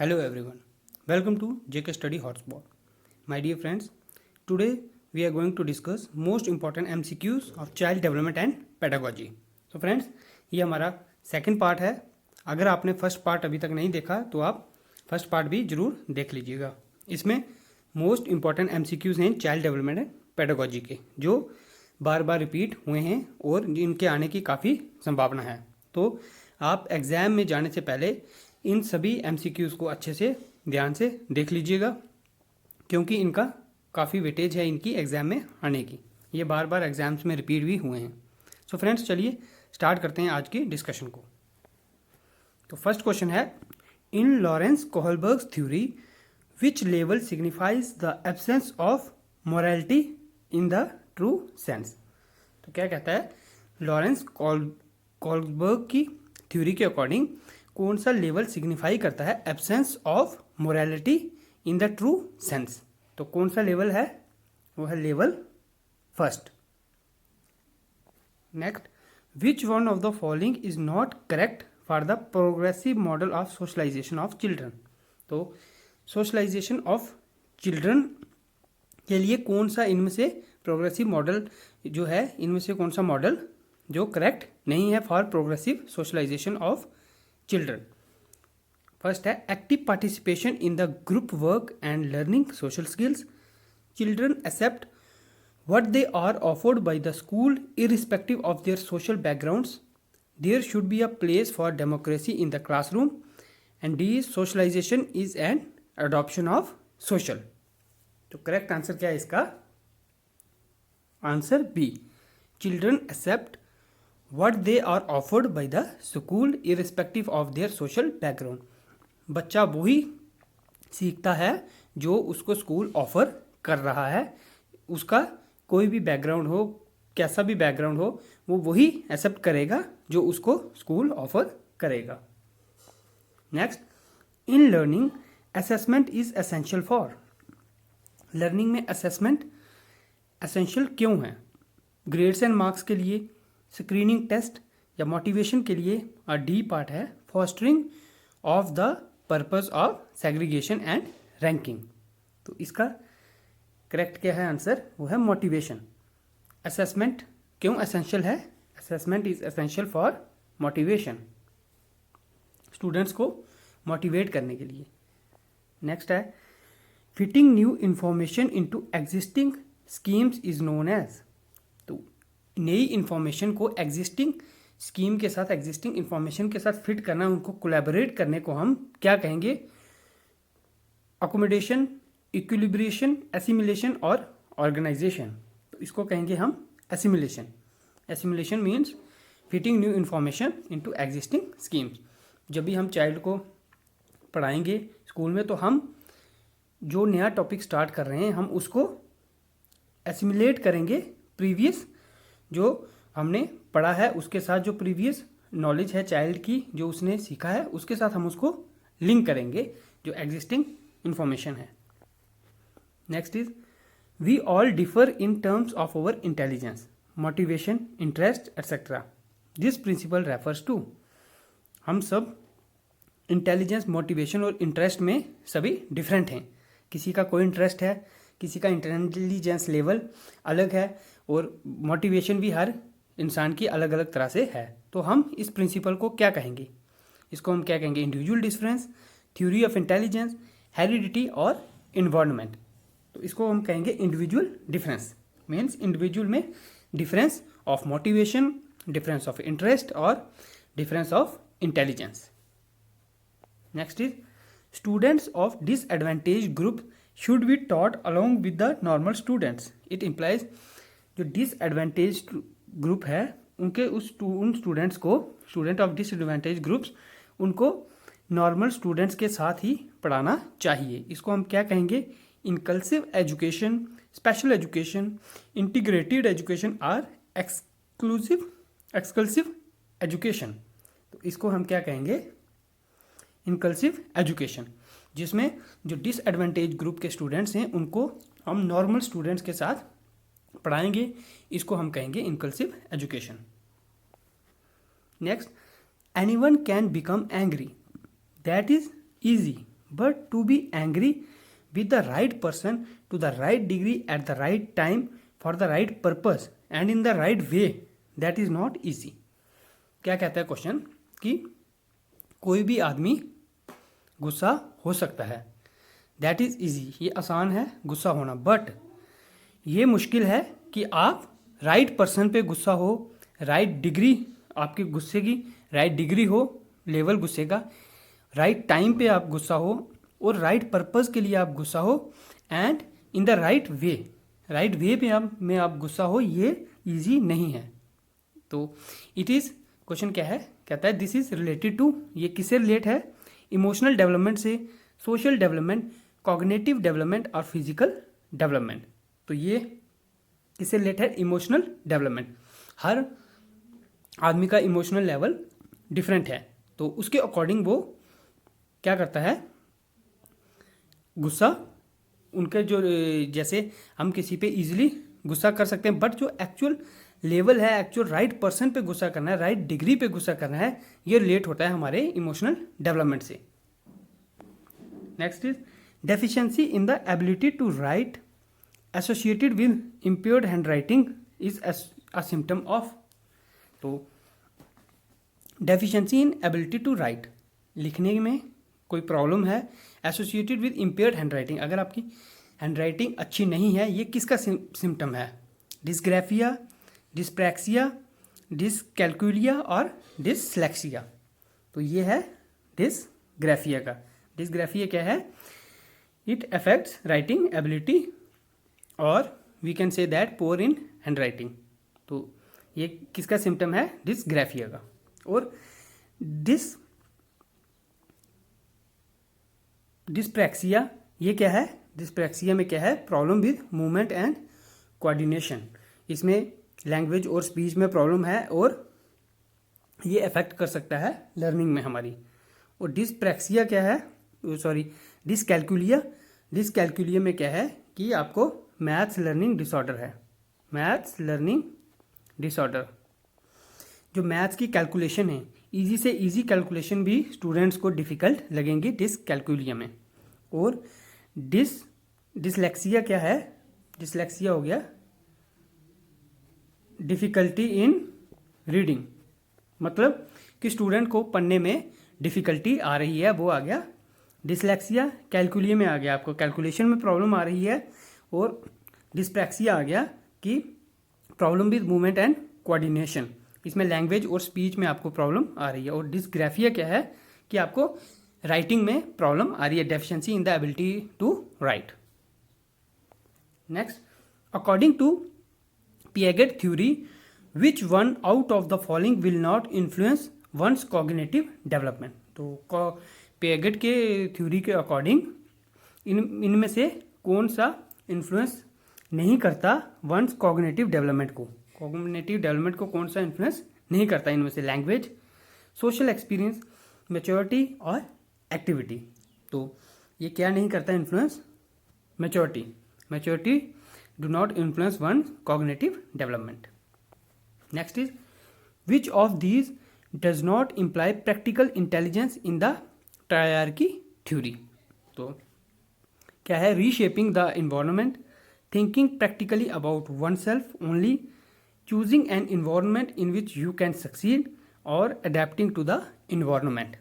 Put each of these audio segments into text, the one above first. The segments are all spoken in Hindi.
Hello everyone, welcome to JK Study Hotspot. My dear friends, today we are going to discuss most important MCQs of child development and pedagogy. So friends, ये हमारा सेकंड पार्ट है. अगर आपने फर्स्ट पार्ट अभी तक नहीं देखा तो आप फर्स्ट पार्ट भी जरूर देख लीजिएगा. इसमें मोस्ट इम्पॉर्टेंट MCQs हैं चाइल्ड डेवलपमेंट एंड पेडागोजी के, जो बार बार रिपीट हुए हैं और इनके आने की काफ़ी संभावना है. तो आप एग्ज़ाम में जाने से पहले इन सभी MCQs को अच्छे से ध्यान से देख लीजिएगा, क्योंकि इनका काफ़ी वेटेज है इनकी एग्ज़ाम में आने की. ये बार बार एग्ज़ाम्स में रिपीट भी हुए हैं. सो फ्रेंड्स, चलिए स्टार्ट करते हैं आज की डिस्कशन को. तो फर्स्ट क्वेश्चन है, in Lawrence Kohlberg's theory which level signifies the absence of morality in the true sense. तो क्या कहता है, लॉरेंस कोहलबर्ग की थ्योरी के अकॉर्डिंग कौन सा लेवल सिग्निफाई करता है absence of morality in the true sense. तो कौन सा लेवल है, वो है level first. Next, which one of the following is not correct for the progressive model of socialisation of children. तो सोशलाइजेशन ऑफ चिल्ड्रन के लिए कौन सा इनमें से प्रोग्रेसिव मॉडल जो है, इनमें से कौन सा मॉडल जो करेक्ट नहीं है for progressive socialisation of children. First है, active participation in the group work and learning social skills. Children accept what they are offered by the school irrespective of their social backgrounds. There should be a place for democracy in the classroom. And D, socialization is an adoption of social. तो करेक्ट आंसर क्या है इसका? Answer B, children accept what they are offered by the school irrespective of their social background. बच्चा वही सीखता है जो उसको स्कूल ऑफर कर रहा है. उसका कोई भी बैकग्राउंड हो, कैसा भी बैकग्राउंड हो, वो वही एक्सेप्ट करेगा जो उसको स्कूल ऑफर करेगा. Next, in learning assessment is essential for. Learning में असेसमेंट एसेंशियल क्यों है? ग्रेड्स एंड मार्क्स के लिए, स्क्रीनिंग टेस्ट या मोटिवेशन के लिए. और डी पार्ट है, fostering of the purpose of segregation and ranking. तो इसका करेक्ट क्या है आंसर, वो है मोटिवेशन. असेसमेंट क्यों एसेंशियल है? Assessment is essential for motivation, students को मोटिवेट करने के लिए. नेक्स्ट है, fitting new information into existing schemes is known as. तो नई इंफॉर्मेशन को एग्जिस्टिंग स्कीम के साथ, एग्जिस्टिंग इंफॉर्मेशन के साथ फिट करना, उनको कोलैबोरेट करने को हम क्या कहेंगे? अकोमोडेशन, इक्विलिब्रेशन, एसिमिलेशन और ऑर्गेनाइजेशन. तो इसको कहेंगे हम assimilation. Assimilation means fitting new information into existing schemes. जब भी हम चाइल्ड को पढ़ाएंगे स्कूल में, तो हम जो नया टॉपिक स्टार्ट कर रहे हैं, हम उसको एसिमिलेट करेंगे प्रीवियस जो हमने पढ़ा है उसके साथ. जो प्रीवियस नॉलेज है चाइल्ड की, जो उसने सीखा है, उसके साथ हम उसको लिंक करेंगे जो एग्जिस्टिंग इंफॉर्मेशन है. Next is, we all differ in terms of our intelligence, motivation, interest etcetera. This principle refers to. हम सब इंटेलिजेंस, मोटिवेशन और इंटरेस्ट में सभी डिफरेंट हैं. किसी का कोई इंटरेस्ट है, किसी का इंटेलिजेंस लेवल अलग है, और मोटिवेशन भी हर इंसान की अलग अलग तरह से है. तो हम इस प्रिंसिपल को क्या कहेंगे? इसको हम क्या कहेंगे? Individual difference, theory of intelligence, heredity और इन्वायरमेंट. तो इसको हम कहेंगे इंडिविजुअल डिफरेंस. मीन्स इंडिविजुअल में difference of motivation, difference of interest और difference of intelligence. Next is, students of disadvantage group should be taught along with the normal students. It implies जो डिसएडवांटेज ग्रुप है उनके उन स्टूडेंट्स को, स्टूडेंट ऑफ डिसएडवांटेज ग्रुप्स, उनको नॉर्मल स्टूडेंट्स के साथ ही पढ़ाना चाहिए. इसको हम क्या कहेंगे? Inclusive education, special education, integrated education और एक्सक्लूसिव एजुकेशन. तो इसको हम क्या कहेंगे? इंकल्सिव एजुकेशन, जिसमें जो डिसएडवांटेज ग्रुप के स्टूडेंट्स हैं उनको हम नॉर्मल स्टूडेंट्स के साथ पढ़ाएंगे. इसको हम कहेंगे inclusive education. Next, anyone can become angry. That is easy, but to be angry with the right person to the right degree at the right time for the right purpose and in the right way, that is not easy. क्या कहता है क्वेश्चन कि कोई भी आदमी गुस्सा हो सकता है, दैट इज़ ईजी, ये आसान है गुस्सा होना, बट ये मुश्किल है कि आप राइट पर्सन पे गुस्सा हो, राइट डिग्री आपके गुस्से की राइट डिग्री हो, लेवल गुस्से का, राइट टाइम पे आप गुस्सा हो और राइट पर्पस के लिए आप गुस्सा हो, and in the right way पे आप गुस्सा हो, ये ईजी नहीं है. तो इट इज़, क्वेश्चन क्या है, कहता है दिस इज़ रिलेटेड टू, ये किससे रिलेट है, इमोशनल डेवलपमेंट से, सोशल डेवलपमेंट, कॉग्निटिव डेवलपमेंट और फिजिकल डेवलपमेंट. तो ये किससे रिलेट है, इमोशनल डेवलपमेंट. हर आदमी का इमोशनल लेवल डिफरेंट है, तो उसके अकॉर्डिंग वो क्या करता है, गुस्सा उनके जो, जैसे हम किसी पे इजीली गुस्सा कर सकते हैं, बट जो एक्चुअल लेवल है, एक्चुअल राइट पर्सन पे गुस्सा करना है, राइट डिग्री पे गुस्सा करना है, ये रिलेट होता है हमारे इमोशनल डेवलपमेंट से. Next is deficiency in the ability to write associated with impaired handwriting is a symptom of. तो deficiency in ability to write, लिखने में कोई प्रॉब्लम है, associated with impaired handwriting, अगर आपकी हैंड राइटिंग अच्छी नहीं है, ये किसका सिम्टम है, डिस्ग्राफिया, डिस्प्रैक्सिया, डिसकैल्कुलिया और डिसलेक्सिया. तो ये है डिसग्राफिया का. डिसग्राफिया क्या है, इट अफेक्ट्स राइटिंग एबिलिटी और we can say that poor in hand writing. तो ये किसका सिम्टम है, डिसग्राफिया का. और डिस्प्रैक्सिया, ये क्या है, डिस्प्रैक्सिया में क्या है, problem with movement and coordination. इसमें लैंग्वेज और स्पीच में प्रॉब्लम है और ये अफेक्ट कर सकता है लर्निंग में हमारी. और डिस्प्रैक्सिया क्या है, डिसकैल्कुलिया में क्या है कि आपको मैथ्स लर्निंग डिसऑर्डर है, मैथ्स लर्निंग डिसऑर्डर. जो मैथ्स की कैलकुलेशन है, इजी से इजी कैलकुलेशन भी स्टूडेंट्स को डिफ़िकल्ट लगेंगी डिसकैल्कुलिया में. और डिसलेक्सिया क्या है, डिसलेक्सिया हो गया डिफ़िकल्टी इन रीडिंग, मतलब कि स्टूडेंट को पढ़ने में डिफ़िकल्टी आ रही है, वो आ गया डिसलेक्सिया. कैलकुलिया में आ गया आपको कैलकुलेशन में प्रॉब्लम आ रही है. और डिस्प्रैक्सिया आ गया कि problem with movement and coordination, इसमें लैंग्वेज और स्पीच में आपको प्रॉब्लम आ रही है. और डिसग्राफिया क्या है कि आपको राइटिंग में प्रॉब्लम आ रही है, deficiency in the ability to write. Next, according to Piaget theory, which one out of the following will not influence one's cognitive development? तो Piaget के थ्योरी के अकॉर्डिंग इनमें से कौन सा इन्फ्लुएंस नहीं करता वंस कॉग्निटिव डेवलपमेंट को, कॉग्निटिव डेवलपमेंट को कौन सा इन्फ्लुएंस नहीं करता इनमें से, लैंग्वेज, सोशल एक्सपीरियंस, मैच्योरिटी और एक्टिविटी. तो ये क्या नहीं करता influence, maturity do not influence one's cognitive development. Next is, which of these does not imply practical intelligence in the triarchy theory? तो क्या है, reshaping the environment, thinking practically about oneself only, choosing an environment in which you can succeed or adapting to the environment.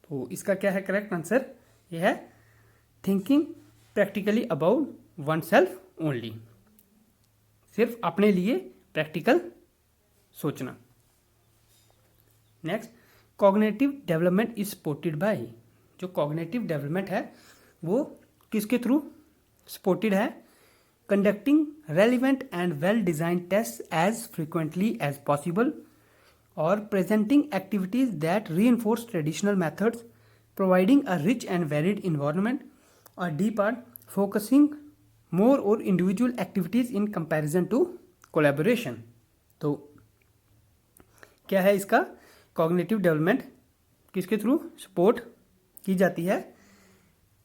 तो इसका क्या है करेक्ट आंसर, ये है thinking practically about oneself only, सिर्फ अपने लिए प्रैक्टिकल सोचना. Next, cognitive development is supported by, जो कॉग्निटिव डेवलपमेंट है वो किसके थ्रू सपोर्टेड है, conducting relevant and well design test as frequently as possible और presenting activities that reinforce traditional methods, providing a rich and varied environment, और डी पार्ट फोकसिंग मोर और individual activities in comparison to collaboration. तो क्या है इसका, कॉग्निटिव डेवलपमेंट किसके थ्रू सपोर्ट की जाती है,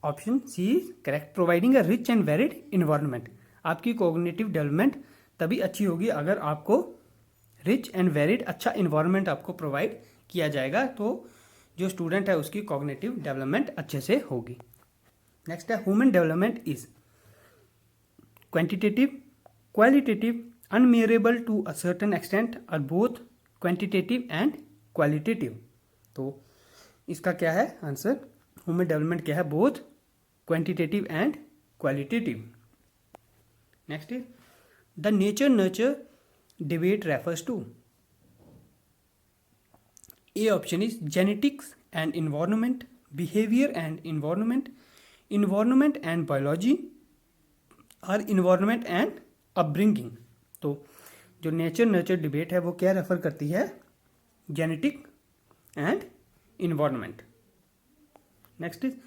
option C is correct, providing a rich and varied environment. आपकी कॉग्निटिव डेवलपमेंट तभी अच्छी होगी अगर आपको रिच एंड वेरिड अच्छा इन्वायरमेंट आपको प्रोवाइड किया जाएगा, तो जो स्टूडेंट है उसकी कॉग्निटिव डेवलपमेंट अच्छे से होगी. नेक्स्ट है human development is quantitative, qualitative, unmeasurable to a certain extent, और बोथ क्वांटिटेटिव एंड क्वालिटेटिव। तो इसका क्या है आंसर? ह्यूमन डेवलपमेंट क्या है? Both quantitative and qualitative. Next is the nature nurture debate refers to. A option is genetics and environment, behavior and environment, environment and biology, और environment and upbringing। तो जो नेचर नर्चर डिबेट है वो क्या रेफर करती है? Genetic and environment. Next is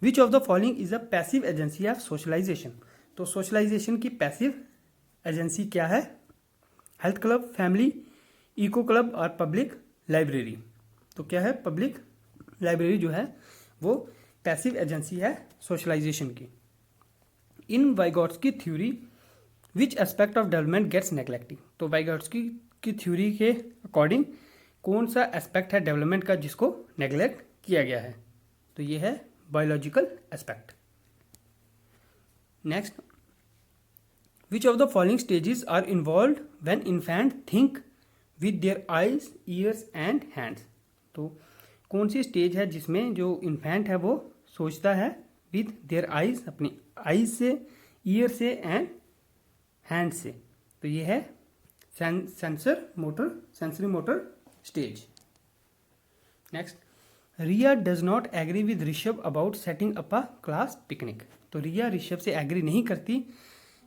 which of the following is a passive agency of socialization. तो सोशलाइजेशन की पैसिव एजेंसी क्या है? Health club, family, eco club और पब्लिक लाइब्रेरी। तो क्या है? पब्लिक लाइब्रेरी जो है वो पैसिव एजेंसी है सोशलाइजेशन की। In Vygotsky theory which aspect of development gets neglected. तो वाइगॉट्स्की की थ्योरी के अकॉर्डिंग कौन सा एस्पेक्ट है डेवलपमेंट का जिसको नेग्लेक्ट किया गया है? तो ये है biological aspect. Next, which of the following stages are involved when infant think with their eyes, ears and hands. तो कौन सी स्टेज है जिसमें जो इन्फेंट है वो सोचता है विद देयर आइज, अपनी आइज से, ईयर से एंड हैंड से। तो ये है sensory motor stage. Next, Riya does not agree with Rishabh about setting up a class picnic. तो रिया ऋषभ से एग्री नहीं करती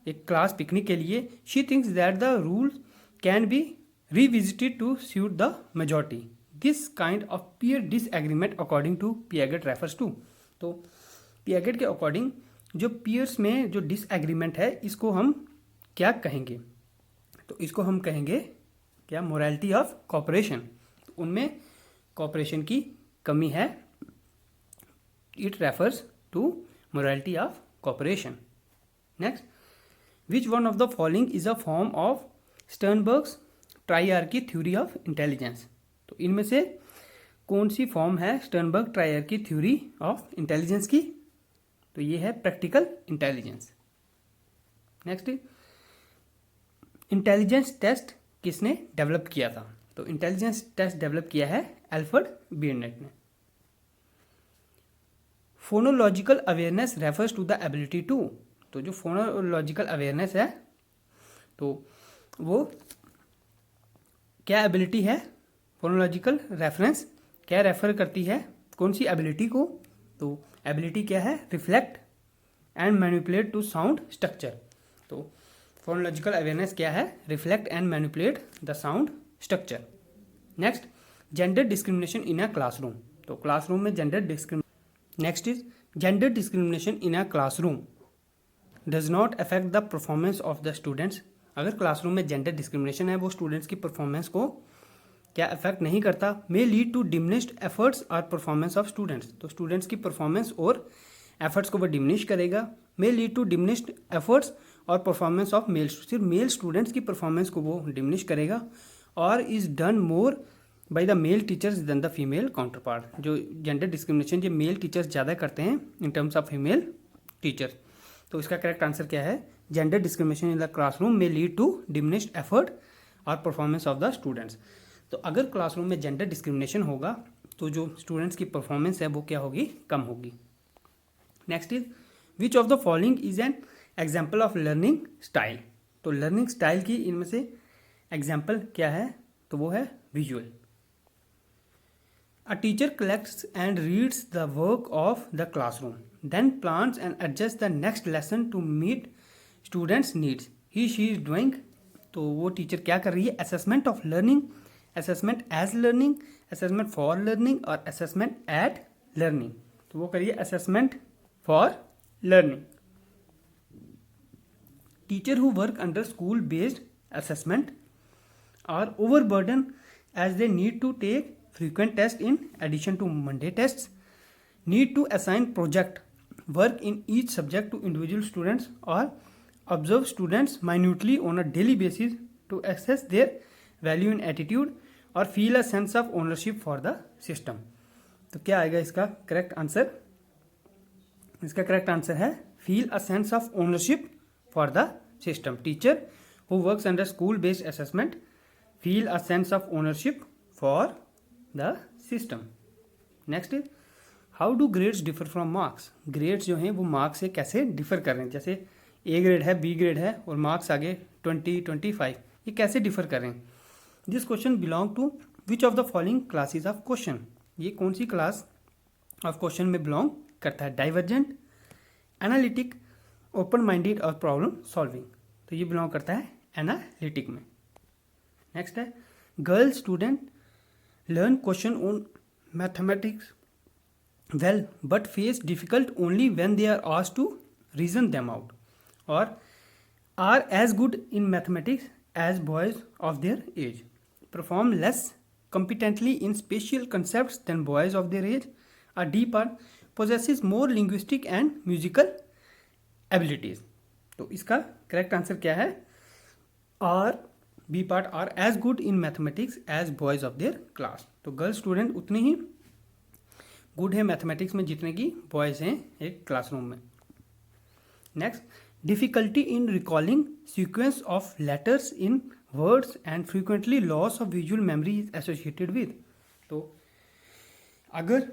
एक क्लास पिकनिक के लिए। She thinks that the rules can be revisited to suit the majority. This kind of peer disagreement according to Piaget refers to. तो पियागेट के अकॉर्डिंग जो पीयर्स में जो डिसएग्रीमेंट है इसको हम क्या कहेंगे? तो इसको हम कहेंगे क्या? Morality of cooperation. तो उनमें कॉपरेशन की कमी है। It refers to morality of cooperation. Next, which one of the following is a form of Sternberg's triarchic theory of intelligence. तो इनमें से कौन सी फॉर्म है Sternberg triarchic theory of intelligence की? तो ये है practical intelligence. Next, intelligence test किसने डेवलप किया था? तो इंटेलिजेंस टेस्ट डेवलप किया है एल्फ्रेड बियरनेट ने। Phonological awareness refers to the ability to. तो जो फोनोलॉजिकल अवेयरनेस है तो वो क्या एबिलिटी है? फोनोलॉजिकल रेफरेंस क्या रेफर करती है? कौन सी एबिलिटी को? तो एबिलिटी क्या है? Reflect and manipulate to sound structure. तो फोनोलॉजिकल अवेयरनेस क्या है? Reflect and manipulate the sound structure. Next, gender discrimination in a classroom. तो क्लासरूम में gender discrimination. Next is gender discrimination in a classroom does not affect the performance of the students. अगर क्लासरूम में जेंडर डिस्क्रिमिनेशन है वो स्टूडेंट्स की परफॉर्मेंस को क्या अफेक्ट नहीं करता। May lead to diminished efforts और परफॉर्मेंस ऑफ स्टूडेंट्स। तो स्टूडेंट्स की परफॉर्मेंस और एफर्ट्स को वो डिमिनिश करेगा। May lead to diminished efforts और परफॉर्मेंस ऑफ मेल, सिर्फ मेल स्टूडेंट्स की परफॉर्मेंस को वो डिमिनिश करेगा। और is done more by the male teachers than the female counterpart. जो जेंडर डिस्क्रिमिनेशन जो मेल टीचर्स ज़्यादा करते हैं in terms of female teacher. तो इसका करेक्ट आंसर क्या है? Gender discrimination in the classroom में लीड टू डिमिनिश्ड एफर्ट और परफॉर्मेंस ऑफ द स्टूडेंट्स। तो अगर क्लासरूम में जेंडर डिस्क्रिमिनेशन होगा तो जो स्टूडेंट्स की परफॉर्मेंस है वो क्या होगी? कम होगी। Next is which of the following is an example of learning style. तो लर्निंग स्टाइल की इनमें से एग्जाम्पल क्या है? तो वो है visual. A teacher collects and reads the work of the classroom, then plans and adjust the next lesson to meet students needs. He she is doing. तो वो टीचर क्या कर रही है? Assessment of learning, assessment as learning, assessment for learning और असेसमेंट एट लर्निंग। तो वो करिए assessment for learning. Teacher who work under school based assessment are overburden as they need to take frequent tests in addition to Monday tests, need to assign project work in each subject to individual students or observe students minutely on a daily basis to assess their value and attitude or feel a sense of ownership for the system। तो क्या आएगा इसका करेक्ट आंसर? इसका करेक्ट आंसर है feel a sense of ownership for the system. Teacher who works under school based assessment feel a sense of ownership for the system. Next is how do grades differ from marks. Grades जो हैं वो मार्क्स से कैसे डिफर कर रहे हैं. जैसे ए ग्रेड है, बी ग्रेड है और मार्क्स आगे 20, 25, ये कैसे डिफर कर रहे हैं. This question belong to which of the following classes of question. ये कौन सी क्लास ऑफ क्वेश्चन में बिलोंग करता है. डाइवर्जेंट, एनालिटिक, ओपन माइंडेड और प्रॉब्लम सॉल्विंग. तो ये बिलोंग करता है एनालिटिक में. नेक्स्ट है girl student learn question on mathematics well but face difficult only when they are asked to reason them out और are as good in mathematics as boys of there as. Perform less competently in spatial concepts than boys of their age. A D part possesses more linguistic and musical abilities. तो इसका करेक्ट आंसर क्या है. Are B part are as good in mathematics as boys of their class. तो गर्ल स्टूडेंट उतने ही गुड है मैथमेटिक्स में जितने की बॉयज हैं एक क्लासरूम में. Next difficulty in recalling sequence of letters in words and frequently loss of visual memory is associated with. तो अगर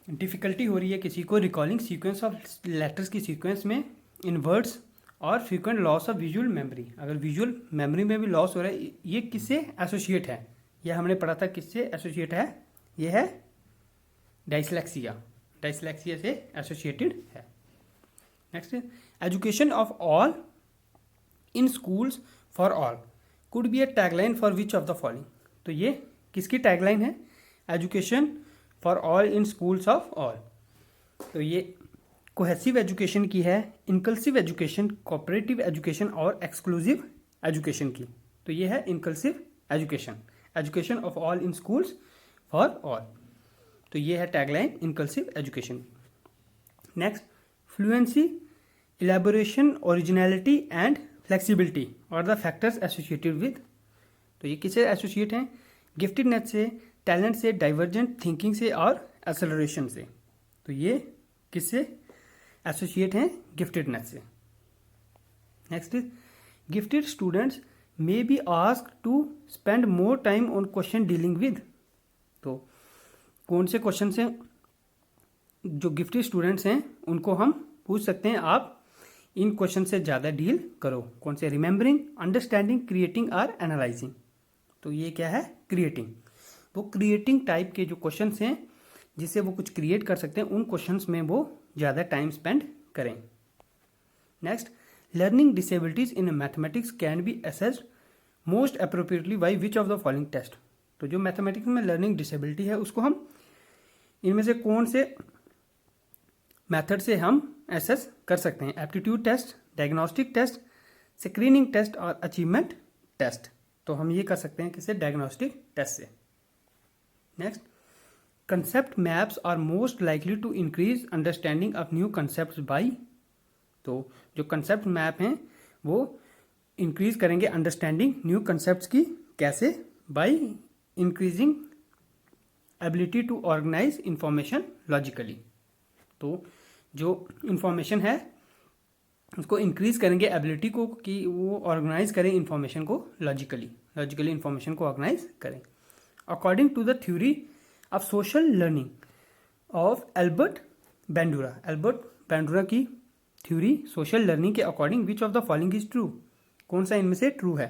डिफ़िकल्टी हो रही है किसी को रिकॉलिंग सीक्वेंस ऑफ लेटर्स की सीक्वेंस में इन वर्ड्स और frequent loss of visual memory, अगर विजुअल मेमोरी में भी लॉस हो रहा है, ये किससे एसोसिएट है. यह हमने पढ़ा था किससे एसोसिएट है. ये है डाइसलेक्सिया. डाइसलेक्सिया से एसोसिएटेड है. Next education of all in schools for all could be a tagline for which of the following. तो ये किसकी टैगलाइन है. Education for all in schools of all. तो ये कोहेसिव एजुकेशन की है, इंकल्सिव एजुकेशन, कोऑपरेटिव एजुकेशन और एक्सक्लूसिव एजुकेशन की. तो ये है inclusive education, education of all in schools for all. तो ये है tagline inclusive education. Next fluency, elaboration, originality and flexibility और द फैक्टर्स एसोसिएटेड विद. तो ये किससे एसोसिएट हैं. गिफ्टेडनेस से, टैलेंट से, डाइवर्जेंट थिंकिंग से और एक्सेलरेशन से. तो ये किससे एसोसिएट हैं. गिफ्टेडनेस से. Next is gifted students may be asked to spend more time on question dealing with. तो कौन से क्वेश्चन से जो गिफ्टेड स्टूडेंट्स हैं उनको हम पूछ सकते हैं आप इन क्वेश्चन से ज़्यादा डील करो. कौन से. रिमेंबरिंग, अंडरस्टैंडिंग, क्रिएटिंग और एनालाइजिंग. तो ये क्या है. क्रिएटिंग. वो क्रिएटिंग टाइप के जो क्वेश्चंस हैं जिससे वो कुछ क्रिएट कर सकते हैं उन क्वेश्चंस में वो ज़्यादा टाइम स्पेंड करें. Next learning disabilities in mathematics can be assessed most appropriately by which of the following test. तो जो मैथमेटिक्स में लर्निंग डिसेबिलिटी है उसको हम इनमें से कौन से मेथड से हम एसेस कर सकते हैं. Aptitude test, diagnostic test, screening test और अचीवमेंट टेस्ट. तो हम ये कर सकते हैं किससे. डायग्नोस्टिक टेस्ट से. Next concept maps are most likely to increase understanding of new concept by. तो जो कंसेप्ट मैप हैं वो इंक्रीज करेंगे अंडरस्टैंडिंग न्यू कंसेप्ट की. कैसे. By increasing ability to organize information logically. तो जो इंफॉर्मेशन है उसको इंक्रीज करेंगे एबिलिटी को कि वो ऑर्गेनाइज करें इंफॉर्मेशन को लॉजिकली इंफॉर्मेशन को ऑर्गेनाइज करें. According to the theory of social learning of Albert Bandura. Albert Bandura की थ्योरी सोशल लर्निंग के according which of the following is true. कौन सा इनमें से ट्रू है.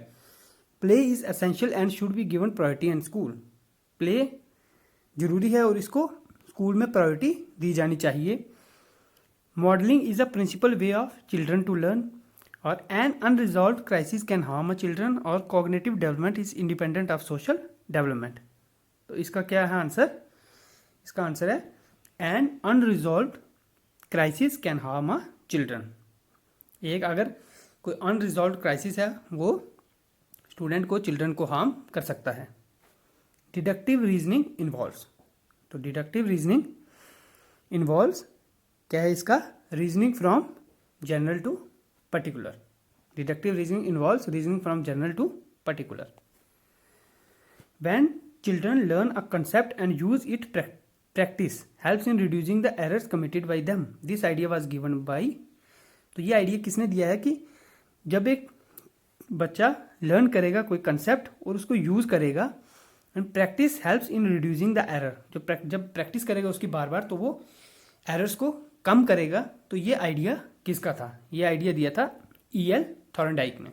Play is essential and should be given priority in school. Play जरूरी है और इसको स्कूल में प्रायोरिटी दी जानी चाहिए. Modelling is a principal way of children to learn और an unresolved crisis can harm a children और cognitive development is independent of social development. तो इसका क्या है आंसर. इसका आंसर है an unresolved crisis can harm a children. एक अगर कोई अनरिजॉल्व क्राइसिस है वो स्टूडेंट को, चिल्ड्रन को हार्म कर सकता है. Deductive reasoning involves. तो डिडक्टिव रीजनिंग इन्वॉल्व्स क्या है इसका. Reasoning from general to particular. Deductive reasoning involves reasoning from general to particular. When children learn a concept and use it practice helps in reducing the errors committed by them. This idea was given by, तो ये आइडिया किसने दिया है कि जब एक बच्चा लर्न करेगा कोई कंसेप्ट और उसको यूज करेगा, and practice helps in reducing the error, जब प्रैक्टिस करेगा उसकी बार बार तो वो एरर्स को कम करेगा. तो ये आइडिया किसका था? ये आइडिया दिया था E.L. थॉर्नडाइक ने.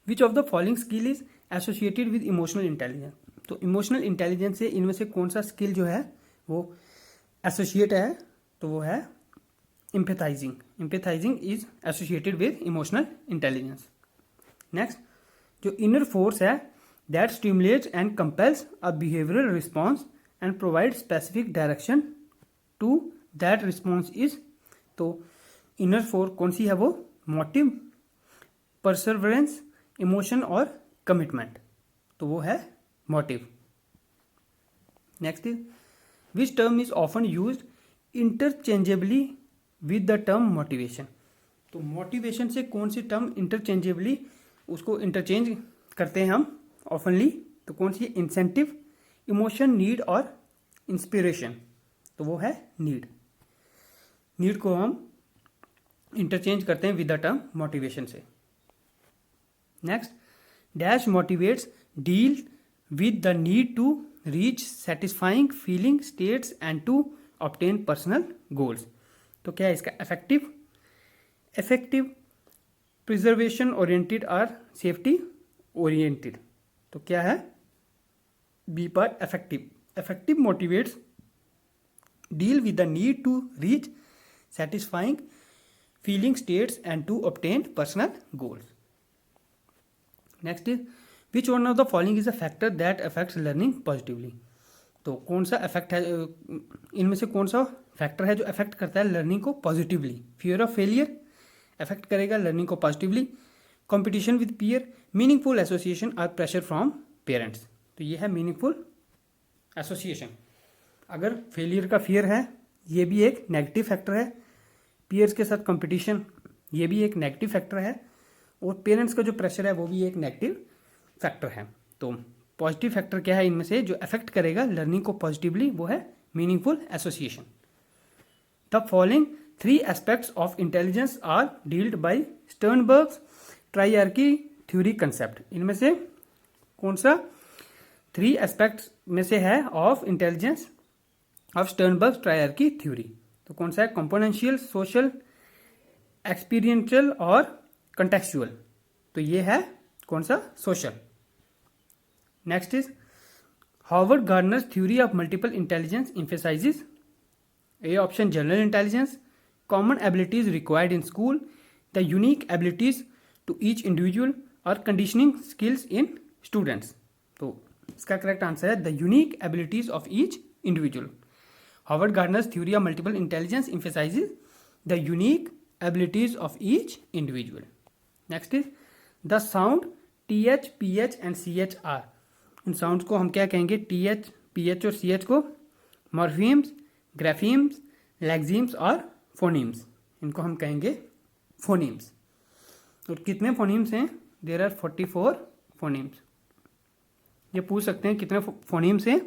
विच of the following skill is associated with emotional intelligence? तो इमोशनल इंटेलिजेंस से इनमें से कौन सा स्किल जो है वो एसोसिएट है? तो वो है empathising. Empathising is associated with emotional intelligence. Next, जो इनर फोर्स है that stimulates and compels a behavioural response and provide specific direction to that response is, तो इनर फोर्स कौन सी है? वो मोटिव, परसर्वरेंस, इमोशन और कमिटमेंट. तो वो है motive. Next is which term is often used interchangeably with the term motivation? तो मोटिवेशन से कौन सी टर्म इंटरचेंजेबली उसको इंटरचेंज करते हैं हम ऑफनली? तो कौन सी? इंसेंटिव, इमोशन, नीड और इंस्पिरेशन. तो वो है नीड. नीड को हम इंटरचेंज करते हैं विद द टर्म मोटिवेशन से. Next, dash motives deal with the need to reach satisfying feeling states and to obtain personal goals. तो क्या है इसका? इफेक्टिव, प्रिजर्वेशन ओरिएंटेड और सेफ्टी ओरिएंटेड. तो क्या है? B part affective. Affective motives deal with the need to reach satisfying feeling states and to obtain personal goals. Next is which one of the following is a factor that affects learning positively? तो कौन सा इफेक्ट है, इनमें से कौन सा फैक्टर है जो अफेक्ट करता है लर्निंग को positively? Fear of failure affect करेगा लर्निंग को positively. Competition with peer, meaningful association और प्रेशर फ्रॉम पेरेंट्स. तो ये है मीनिंगफुल एसोसिएशन. अगर फेलियर का फियर है ये भी एक नेगेटिव फैक्टर है, पीयर्स के साथ कंपटीशन ये भी एक नेगेटिव फैक्टर है, और पेरेंट्स का जो प्रेशर है वो भी एक नेगेटिव फैक्टर है. तो पॉजिटिव फैक्टर क्या है इनमें से जो अफेक्ट करेगा लर्निंग को पॉजिटिवली? वो है meaningful association. The following 3 aspects of intelligence are dealt by Sternberg's triarchic theory concept. इनमें से कौन सा 3 एस्पेक्ट्स में से है of intelligence of Sternberg triarchic theory? तो कौन सा है? कंपोनेंशियल, सोशल, एक्सपीरियंशियल और कंटेक्चुअल. तो ये है कौन सा? Social. Next is Howard Gardner's theory of multiple intelligence emphasises A option general intelligence, common abilities required in school, the unique abilities to each individual और कंडीशनिंग स्किल्स इन स्टूडेंट्स. तो इसका करेक्ट आंसर है the unique abilities of each individual. Howard Gardner's theory of multiple intelligence emphasizes the unique abilities of each individual. Next is the sound TH, PH and CH are. In sounds को हम क्या कहेंगे? TH, PH और CH को मॉर्फीम्स, ग्राफीम्स, लेक्सीम्स और फोनीम्स. इनको हम कहेंगे फोनीम्स. और कितने फोनीम्स हैं? There are 44 phonemes. ये पूछ सकते हैं कितने फोनीम्स हैं,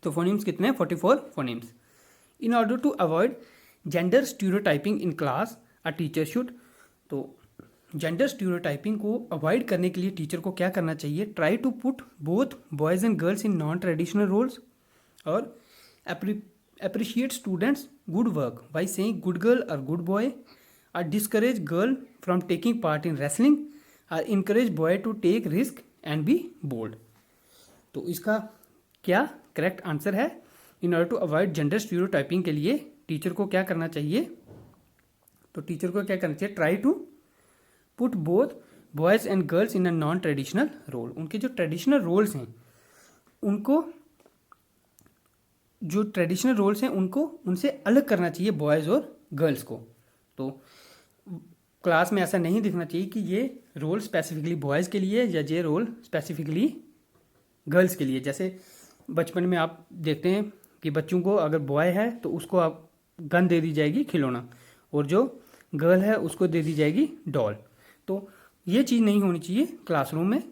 तो फोनीम्स कितने? 44 phonemes. In order to avoid gender stereotyping in class, a teacher should, तो जेंडर स्टीरियोटाइपिंग को अवॉइड करने के लिए टीचर को क्या करना चाहिए? Try to put both boys and girls in non traditional roles और appreciate students good work by saying good girl or good boy, or discourage girl from taking part in wrestling, or encourage boy to take risk and be bold. तो इसका क्या करेक्ट आंसर है? In order to avoid gender stereotyping के लिए टीचर को क्या करना चाहिए? तो टीचर को क्या करना चाहिए? Try to put both boys and girls in a non traditional role. उनके जो ट्रेडिशनल रोल्स हैं उनको, जो ट्रेडिशनल रोल्स हैं उनको उनसे अलग करना चाहिए बॉयज़ और गर्ल्स को. तो क्लास में ऐसा नहीं दिखना चाहिए कि ये रोल स्पेसिफिकली बॉयज़ के लिए या ये रोल स्पेसिफिकली गर्ल्स के लिए. जैसे बचपन में आप देखते हैं कि बच्चों को अगर बॉय है तो उसको आप गन दे दी जाएगी खिलौना, और जो गर्ल है उसको दे दी जाएगी डॉल. तो ये चीज़ नहीं होनी चाहिए क्लासरूम में,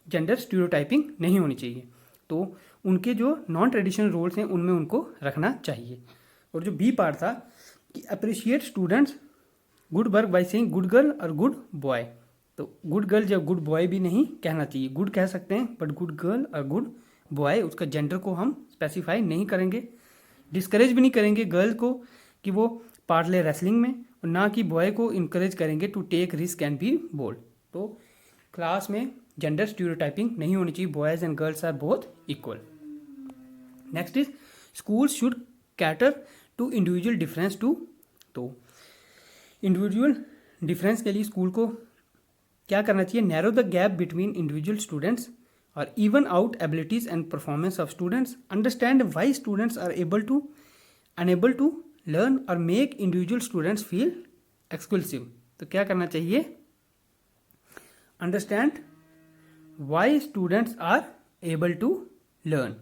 जेंडर स्टीरियोटाइपिंग नहीं होनी चाहिए. तो उनके जो नॉन ट्रेडिशनल रोल्स हैं उनमें उनको रखना चाहिए। और जो बी पार्ट था कि appreciate students good work by saying good girl और गुड बॉय। तो गुड गर्ल या गुड बॉय भी नहीं कहना चाहिए, गुड कह सकते हैं बट गुड गर्ल और गुड बॉय उसका जेंडर को हम स्पेसिफाई नहीं करेंगे। डिस्करेज भी नहीं करेंगे गर्ल को कि वो पार्ट ले रेसलिंग में, और ना कि बॉय को इनकरेज करेंगे to take risk and be bold. तो क्लास में जेंडर स्टीरियोटाइपिंग नहीं होनी चाहिए, boys and girls are both equal. Next is school should cater to individual difference to. तो इंडिविजुअल डिफरेंस के लिए स्कूल को क्या करना चाहिए, narrow the gap between individual students और even out abilities and performance of students, understand why students are unable to learn और make individual students feel exclusive. तो क्या करना चाहिए, understand why students are able to learn.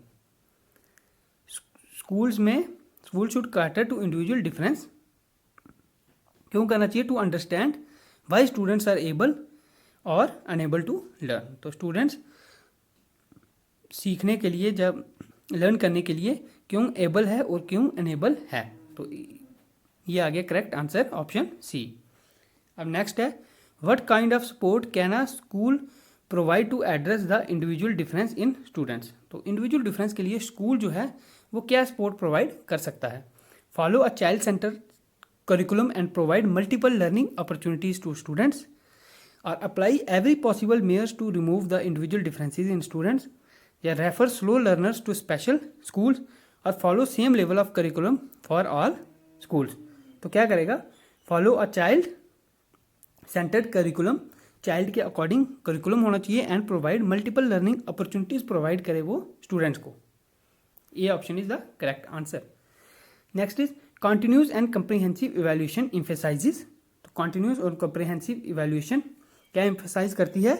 School should cater to individual difference क्यों करना चाहिए, to understand why students are able और अनेबल टू लर्न। तो स्टूडेंट्स सीखने के लिए, जब लर्न करने के लिए क्यों एबल है और क्यों अनेबल है। तो ये आ गया करेक्ट आंसर ऑप्शन सी। अब नेक्स्ट है what kind of support can a school provide to address the individual difference in students. तो इंडिविजुअल डिफरेंस के लिए स्कूल जो है वो क्या सपोर्ट प्रोवाइड कर सकता है, follow a child centre curriculum and provide multiple learning opportunities to students, or apply every possible measures to remove the individual differences in students, या refer slow learners to special schools, और follow same level of curriculum for all schools। तो क्या करेगा, follow a child centered curriculum, child के अकॉर्डिंग करिकुलम होना चाहिए, and provide multiple learning opportunities provide करे वो स्टूडेंट्स को। ये option is the correct answer. Next is continuous and comprehensive evaluation emphasises. तो कॉन्टिन्यूस और कंप्रीहेंसिव इवैल्यूएशन क्या एम्फेसाइज करती है,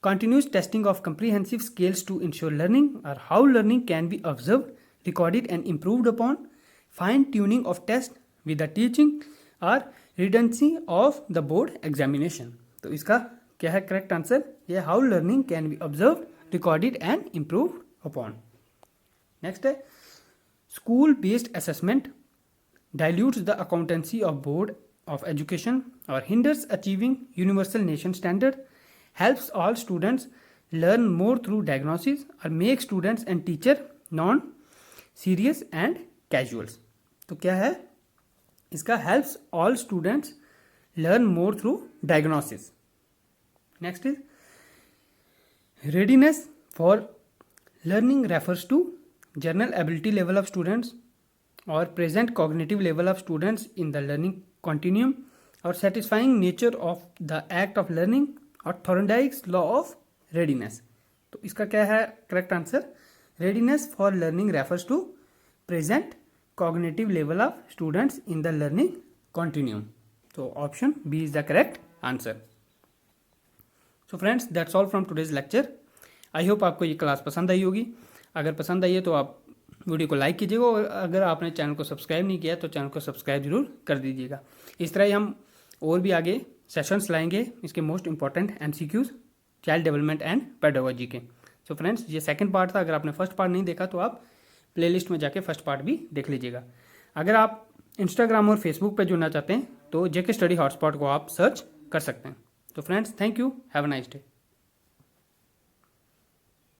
continuous testing of comprehensive skills to ensure learning और how learning can be observe, recorded and improved upon, fine tuning of test with the teaching और redundancy of the board examination. तो इसका क्या है करेक्ट आंसर, ये how learning can be observe, recorded and improved upon. Next है school based assessment dilutes the accountancy of board of education or hinders achieving universal nation standard, helps all students learn more through diagnosis or make students and teacher non serious and casuals। तो क्या है इसका, helps all students learn more through diagnosis। next is readiness for learning refers to general ability level of students or present cognitive level of students in the learning continuum or satisfying nature of the act of learning or Thorndike's law of readiness। तो इसका क्या है correct answer, readiness for learning refers to present cognitive level of students in the learning continuum। तो option B is the correct answer. So friends that's all from today's lecture. I hope आपको ये क्लास पसंद आई होगी। अगर पसंद आई है तो आप वीडियो को लाइक कीजिएगा, और अगर आपने चैनल को सब्सक्राइब नहीं किया तो चैनल को सब्सक्राइब जरूर कर दीजिएगा। इस तरह ही हम और भी आगे सेशंस लाएंगे इसके most important MCQs child development and pedagogy के। सो फ्रेंड्स ये सेकंड पार्ट था, अगर आपने फर्स्ट पार्ट नहीं देखा तो आप प्लेलिस्ट में जाके फर्स्ट पार्ट भी देख लीजिएगा। अगर आप इंस्टाग्राम और फेसबुक पर जुड़ना चाहते हैं तो JK स्टडी हॉटस्पॉट को आप सर्च कर सकते हैं। तो friends thank you, have a nice day.